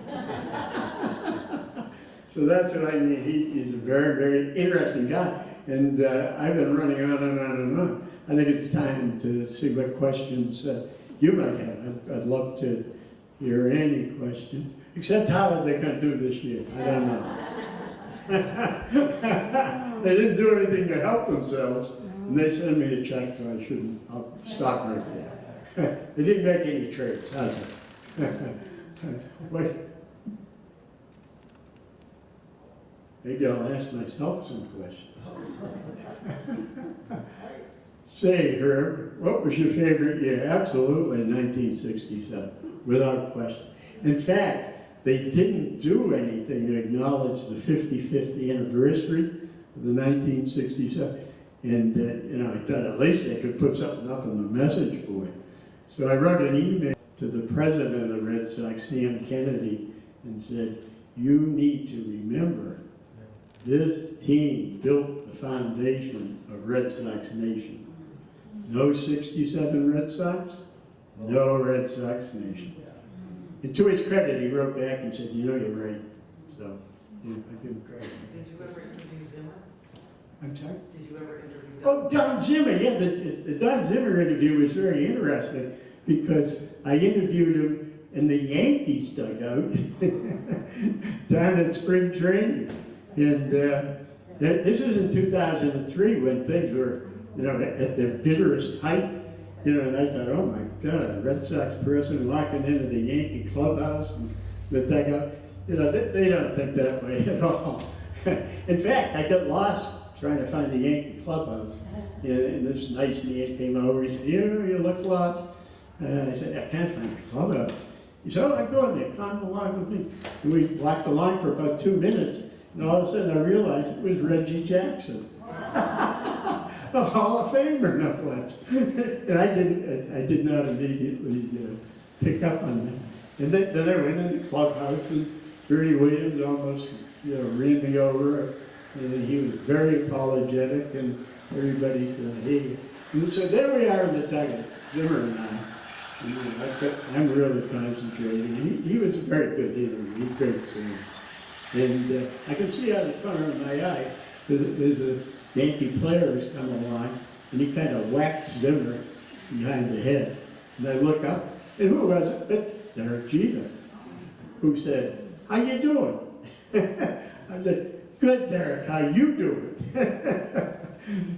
S2: So that's what I mean. He's a very, very interesting guy. And I've been running on and on and on. I think it's time to see what questions you might have. I'd love to hear any questions. Except how are they going to do this year? I don't know. They didn't do anything to help themselves. And they sent me a check, so I shouldn't. I'll stop right there. They didn't make any trades, how's it? What? Maybe I'll ask myself some questions. Say, Herb, what was your favorite year? Absolutely 1967, without question. In fact, they didn't do anything to acknowledge the 55th anniversary of the 1967. And I thought at least they could put something up on the message board. So I wrote an email to the president of the Red Sox, Sam Kennedy, and said, you need to remember this team built the foundation of Red Sox Nation. No 67 Red Sox, no Red Sox Nation. And to his credit, he wrote back and said, you're right. So, I give him credit.
S4: Did you ever interview Zimmer?
S2: I'm sorry?
S4: Did you ever interview
S2: Oh, Don Zimmer, yeah, the Don Zimmer interview was very interesting because I interviewed him in the Yankees dugout down at spring training. And this was in 2003 when things were, at their bitterest height. And I thought, oh my God, a Red Sox person walking into the Yankee clubhouse and the dugout. They don't think that way at all. In fact, I got lost trying to find the Yankee clubhouse. And this nice man came over, he said, you look lost. I said, I can't find the clubhouse. He said, oh, I go in there, come along with me. And we walked the line for about 2 minutes, and all of a sudden I realized it was Reggie Jackson. A Hall of Famer, no less. And I did not immediately pick up on that. And then I went in the clubhouse, and Bernie Williams almost ran me over. And he was very apologetic, and everybody said, hey. And so there we are in the dugout, Zimmer and I. I'm really concentrating. He was a very good interview. He's a great singer. And I can see out of the corner of my eye, there's a Yankee player who's come along, and he kind of whacked Zimmer behind the head. And I look up, and who was it? But Derek Jeter, who said, how you doing? I said, good, Derek, how you doing?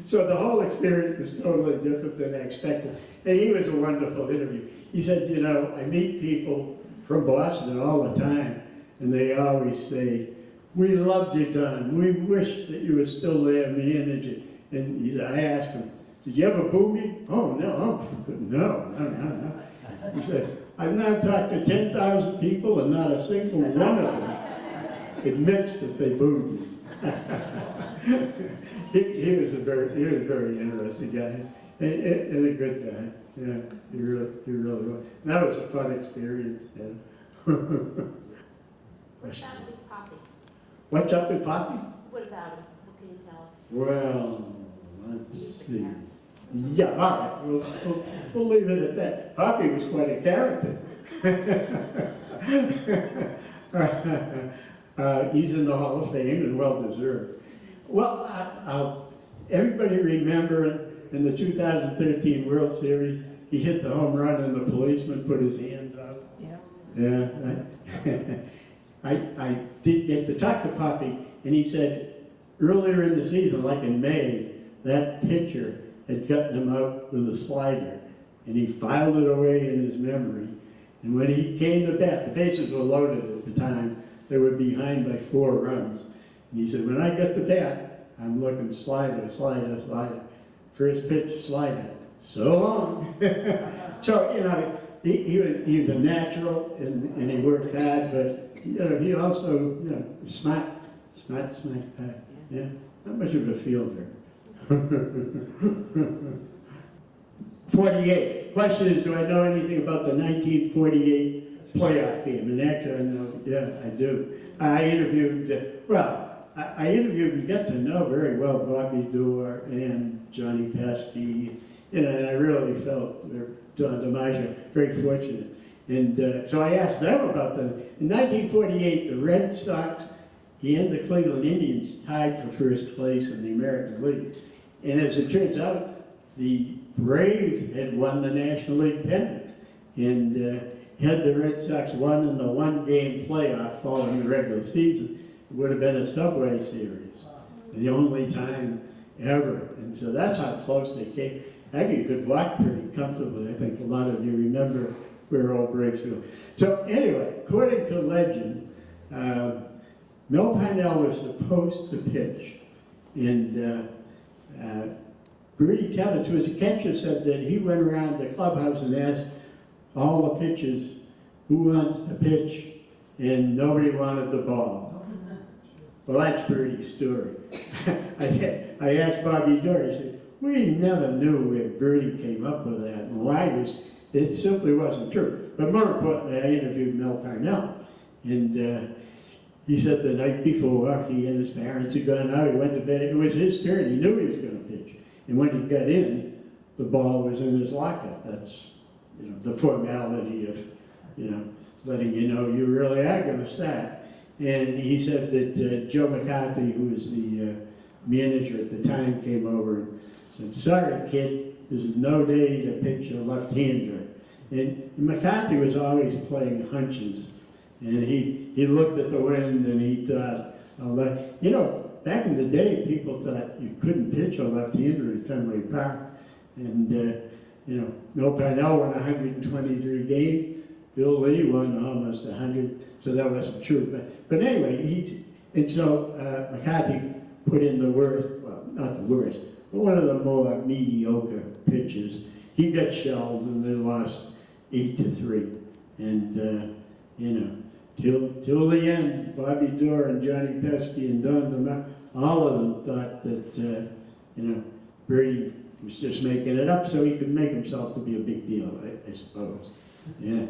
S2: So the whole experience was totally different than I expected. And he was a wonderful interview. He said, I meet people from Boston all the time, and they always say, we loved you, Don. We wish that you were still there managing. And I asked him, did you ever boo me? Oh, no. No. He said, I've now talked to 10,000 people and not a single one of them admits that they booed me. he was a very interesting guy and a good guy. Yeah, he really was. And that was a fun experience. Yeah.
S5: What's up with Poppy?
S2: What's up with Poppy?
S5: What about him? What can you tell us?
S2: Well, let's see. Yeah, all right, we'll leave it at that. Poppy was quite a character. He's in the Hall of Fame and well-deserved. Well, everybody remember in the 2013 World Series, he hit the home run and the policeman put his hands up. Yeah. I did get to talk to Poppy, and he said earlier in the season, like in May, that pitcher had gotten him out with a slider, and he filed it away in his memory. And when he came to bat, the bases were loaded at the time. They were behind by 4 runs. And he said, when I get to bat, I'm looking slider. First pitch, slider. So long. So, you know, he was a natural, and he worked hard, but, you know, he also, you know, smart guy. Yeah, not much of a fielder. 48. Question is, do I know anything about the 1948 playoff game? And actually, I know, yeah, I do. I interviewed, I interviewed and got to know very well Bobby Doerr and Johnny Pesky, you know, and I really felt, Don DiMaggio, very fortunate. And so I asked them about them. In 1948, the Red Sox and the Cleveland Indians tied for first place in the American League. And as it turns out, the Braves had won the National League pennant. And had the Red Sox won in the one-game playoff following the regular season, it would have been a Subway Series, the only time ever. And so that's how close they came. Actually, you could walk pretty comfortably. I think a lot of you remember where old Braves. So anyway, according to legend, Mel Parnell was supposed to pitch, and Bertie Tevitz, who was a catcher, said that he went around the clubhouse and asked all the pitchers who wants to pitch, and nobody wanted the ball. Well, that's Bertie's story. I asked Bobby Doerr, I said, we never knew where Bertie came up with that, and why it simply wasn't true. But more importantly, I interviewed Mel Parnell, and he said the night before, he and his parents had gone out, he went to bed, it was his turn, he knew he was going to pitch. And when he got in, the ball was in his locker. That's, you know, the formality of, you know, letting you know you really are going to start. And he said that Joe McCarthy, who was the manager at the time, came over and said, sorry, kid, this is no day to pitch a left-hander. And McCarthy was always playing hunches. And he looked at the wind and he thought, you know, back in the day, people thought you couldn't pitch a left-hander in Fenway Park. And, you know, Mel Parnell won 123 games. Bill Lee won almost 100, so that wasn't true. But anyway, McCarthy put in the worst, well, not the worst, but one of the more mediocre pitches. He got shelled and they lost 8-3. And, you know, till the end, Bobby Doerr and Johnny Pesky and Don DiMaggio, all of them thought that, you know, Bertie was just making it up so he could make himself to be a big deal, I suppose. Yeah.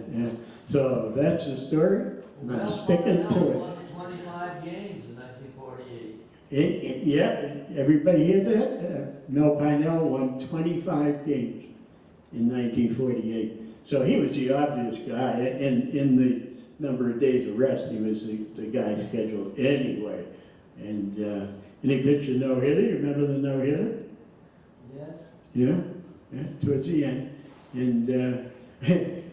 S2: So that's the story, and I'm sticking to it.
S6: Won 25 games in 1948.
S2: Yeah, everybody hear that? Mel Parnell won 25 games in 1948. So he was the obvious guy, and in the number of days of rest, he was the guy scheduled anyway. And he pitched a no-hitter. You remember the no-hitter?
S6: Yes.
S2: Yeah, towards the end. And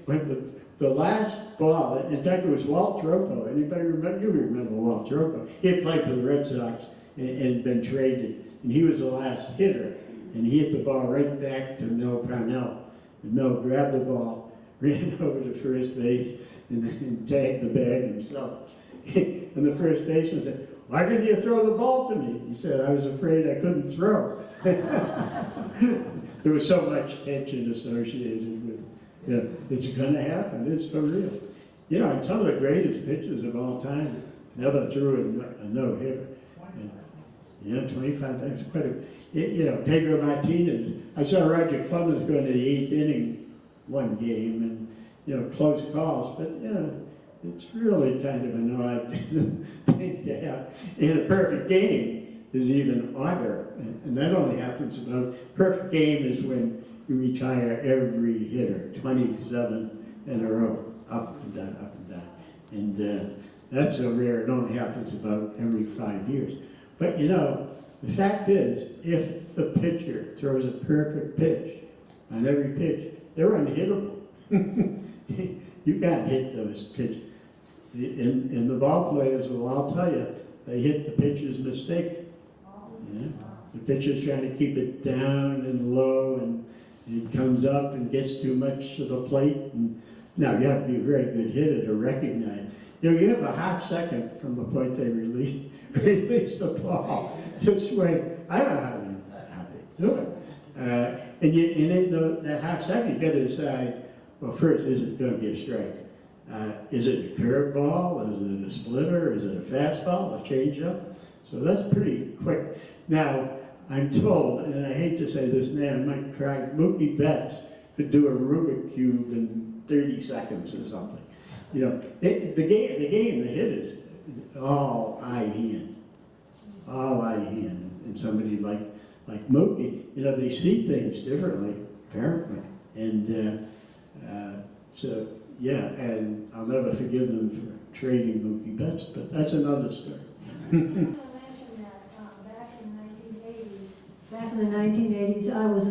S2: when the last ball, in fact, it was Walt Dropo. Anybody remember? You remember Walt Dropo. He had played for the Red Sox and been traded. And he was the last hitter. And he hit the ball right back to Mel Parnell. And Mel grabbed the ball, ran over to first base, and tagged the bag himself. And the first baseman said, why didn't you throw the ball to me? He said, I was afraid I couldn't throw. There was so much tension associated with Yeah, it's gonna happen, it's for real. You know, and some of the greatest pitchers of all time never threw a no-hitter. Yeah, 25, that's quite a, you know, Pedro Martinez. I saw Roger Clemens go into the 8th inning one game and, you know, close calls, but, you know, it's really kind of an odd thing to have. In a perfect game is even odder, and that only happens about, perfect game is when you retire every hitter, 27 in a row, up and down, up and down. And that's so rare, it only happens about every 5 years. But you know, the fact is, if the pitcher throws a perfect pitch on every pitch, they're unhittable. You can't hit those pitches. And the ball players will all tell you, they hit the pitcher's mistake. Yeah? The pitcher's trying to keep it down and low, and it comes up and gets too much to the plate. And now, you have to be a very good hitter to recognize. You know, you have a half second from the point they release the ball to swing. I don't know how they do it. And in that half second, you got to decide, well, first, is it going to be a strike? Is it a curveball? Is it a splitter? Is it a fastball? A changeup? So that's pretty quick. Now, I'm told, and I hate to say this now, I might cry, Mookie Betts could do a Rubik Cube in 30 seconds or something. You know, the hit is all eye hand. All eye hand. And somebody like Mookie, you know, they see things differently, apparently. And so, yeah, and I'll never forgive them for trading Mookie Betts, but that's another story.
S7: Back in the 1980s, I was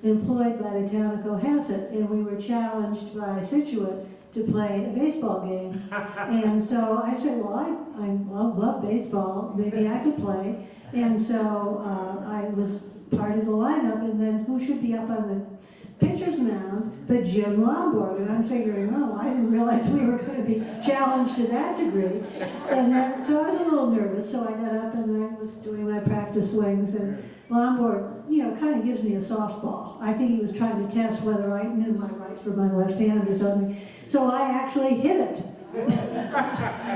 S7: employed by the town of Cohasset, and we were challenged by Situate to play a baseball game. And so I said, well, I love baseball, maybe I could play. And so I was part of the lineup, and then who should be up on the pitcher's mound but Jim Lomborg? And I'm figuring, oh, I didn't realize we were going to be challenged to that degree. And then, so I was a little nervous, so I got up and I was doing my practice swings, and Lomborg, you know, kind of gives me a softball. I think he was trying to test whether I knew my right from my left hand or something. So I actually hit it.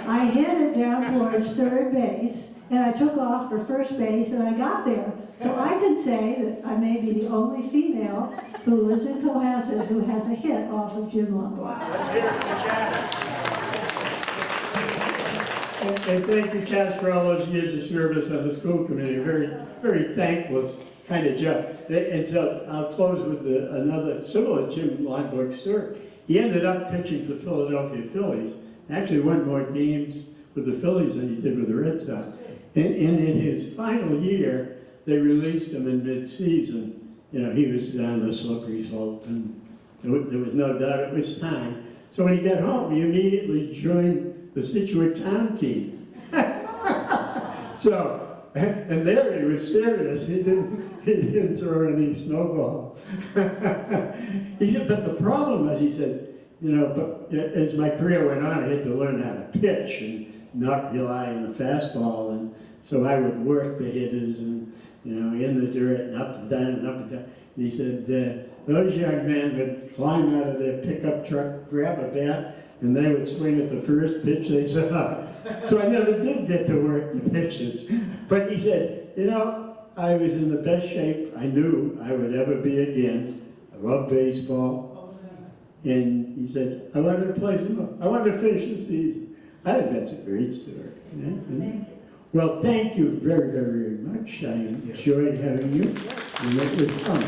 S7: I hit it down towards third base, and I took off for first base, and I got there. So I can say that I may be the only female who lives in Cohasset who has a hit off of Jim Lomborg.
S2: Let's hear it for Chaz. And thank you, Chaz, for all those years of service on the school committee. Very, very thankless kind of job. And so I'll close with another similar Jim Lomborg story. He ended up pitching for Philadelphia Phillies. Actually won more games with the Phillies than he did with the Red Sox. And in his final year, they released him in mid-season. You know, he was down the slippery slope, and there was no doubt it was time. So when he got home, he immediately joined the Situate town team. So, and there he was serious. He didn't throw any snowball. He said, but the problem was, he said, you know, but as my career went on, I had to learn how to pitch and not rely on the fastball. And so I would work the hitters and, you know, in the dirt and up and down and up and down. And he said, those young men would climb out of their pickup truck, grab a bat, and they would swing at the first pitch they saw. So I never did get to work the pitches. But he said, you know, I was in the best shape I knew I would ever be again. I love baseball. And he said, I wanted to play some more. I wanted to finish the season. I think that's a great story. Yeah?
S7: Thank you.
S2: Well, thank you very, very, very much. I enjoyed having you, and it was fun.